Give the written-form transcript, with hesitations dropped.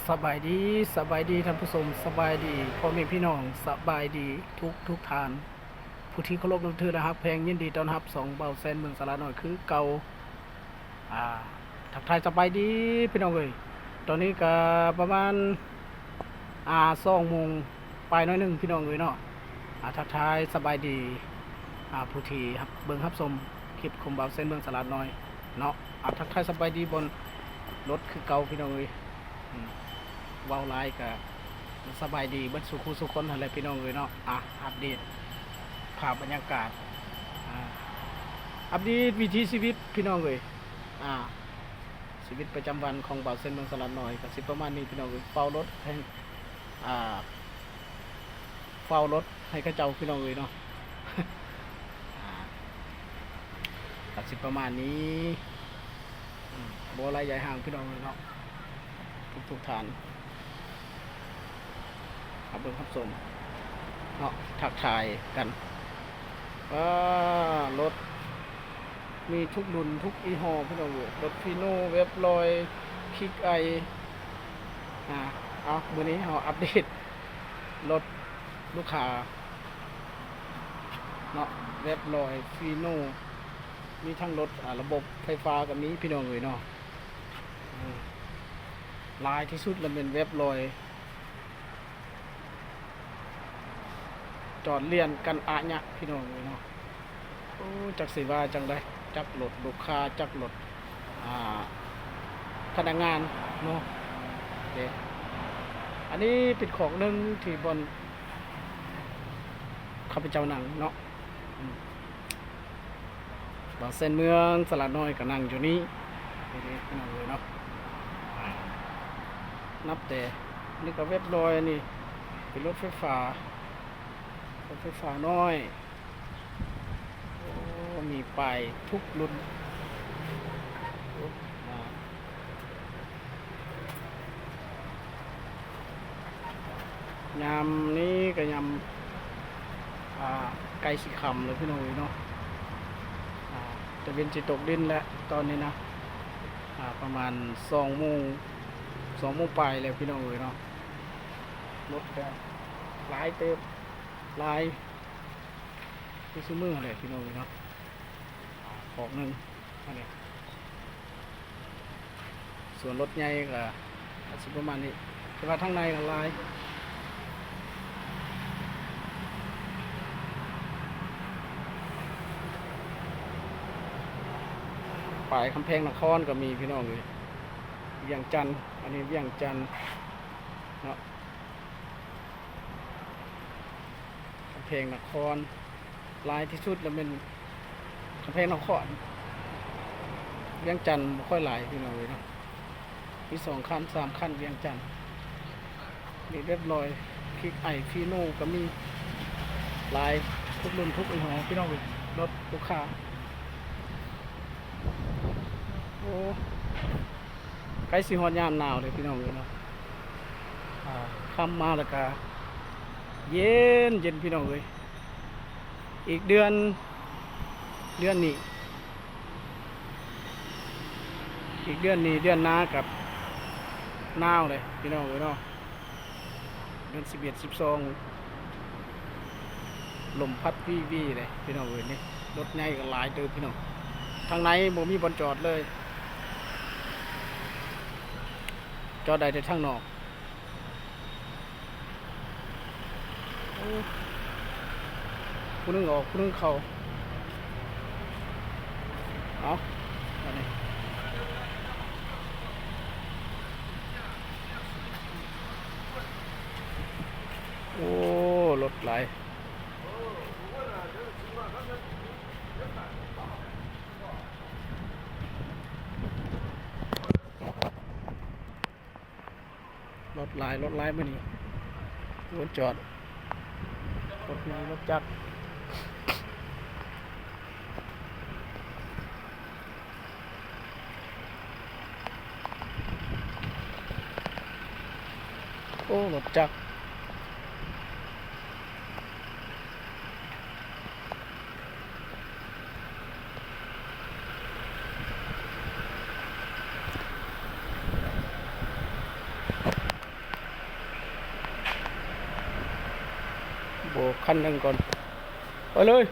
สบายดีสบายดีท่านผู้ชมสบายดีพ่อแม่พี่น้องสบายดีทุกทานผู้ที่เคารพนับถือนะครับแพงยินดีต้อนรับสองเบาแซนเมืองสาระน้อยคือเก่าอ่าทักทายสบายดีพี่น้องเอ้ยตอนนี้ก็ประมาณ2 โมงปลายน้อยหนึงพี่น้องเอ้ยเนาะทักทายสบายดีผู้ที่ครับเบิ่งรับชมคลิปของเบาแซนเมืองสาระน้อยเนาะทักทายสบายดีบนรถคือเก่าพี่น้องเอ้ยเว้าไลน์กับสบายดีเบิดสุขุสุคนอะไรพี่น้องเลยเนาะอัปเดตภาพบรรยากาศอัปเดตวิถีชีวิตพี่น้องเลยชีวิตประจำวันของบ่าวเส้นเมืองสลัดหน่อยกับสิประมาณนี้พี่น้องเลยเฝ้ารถให้เฝ้ารถให้กระเจ้าพี่น้องเลยเนาะกับสิประมาณนี้โบราณใหญ่ห่างพี่น้องเลยเนาะทุกฐานครับเบิ่งครับชมเนาะทักทายกันรถมีทุกรุ่นทุกยี่ห้อพี่น้องรถฟีโน่เว็บลอยคิกไอมื้อนี้เราอัปเดตรถลูกค้าเนาะเว็บลอยฟีโน่มีทั้งรถระบบไฟฟ้ากับนี้พี่น้องเลยเนาะลายที่สุดแล้วเป็นเว็บลอยจอดเลียนกันเนี่ยพี่น้องเลยเนาะจักสิว่าจังได้จักรถลูกค้าจักรถพนักงานเนาะอันนี้เป็นของหนึ่งที่บนข้าพเจ้านั่งเนาะบางเส้นเมืองสลัดน้อยก็นั่งอยู่นี้พี่น้องเลยเนาะนับแต่นี่ก็เว็บลอยนี่เป็นรถไฟฟ้ารถไฟฟ้าน้อยมีไปทุกรุ่นยามนี้ก็ยามไก่สีคำเลยพี่น้องเนาะจะเป็นจิตกดินแล้วตอนนี้นะประมาณ2 โมงปลายแล้วพี่น้องเนาะรถก็หลายเติบหลายที่ซื้อมือเลยพี่น้องเนาะของหนึ่งอะไรส่วนรถใหญ่ก็สิประมาณนี้แต่ว่าทั้งในก็ลายป่ายคำแพงนครก็มีพี่น้องเลยเวียงจันทร์อันนี้เวียงจันทร์เนาะคำแพงนครลายที่สุดแล้วเป็นคำแพงนครเวียงจันทร์ไม่ค่อยหลายพี่น้องเลยเนาะมี2 คัน 3 คันเวียงจันทร์มีเรียบร้อยคลิกไอฟีโน่ก็มีลายทุกรุ่นทุกยี่ห้อพี่น้องเลยรถลูกค้าใกล้สิฮอดยามหนาวเลยพี่น้องเลยเนาะค่ำมาแล้วก็เย็นพี่น้องเลยอีกเดือนนี้อีกเดือนหน้ากับหนาวเลยพี่น้องเลยเนาะเดือน11 12ลมพัดวี่เลยพี่น้องเลยนี่รถใหญ่ก็หลายเติบพี่น้องทางไหนบ่มีบอลจอดเลยจอดได้แต่ทางนอกผู้นึงออกผู้นึงเข้าเอาอันนี้รถไหลรถไหลมานี่รถจอดรถนี้รถจักรรถจักร โบกคันหนึ่งก่อนไปเลย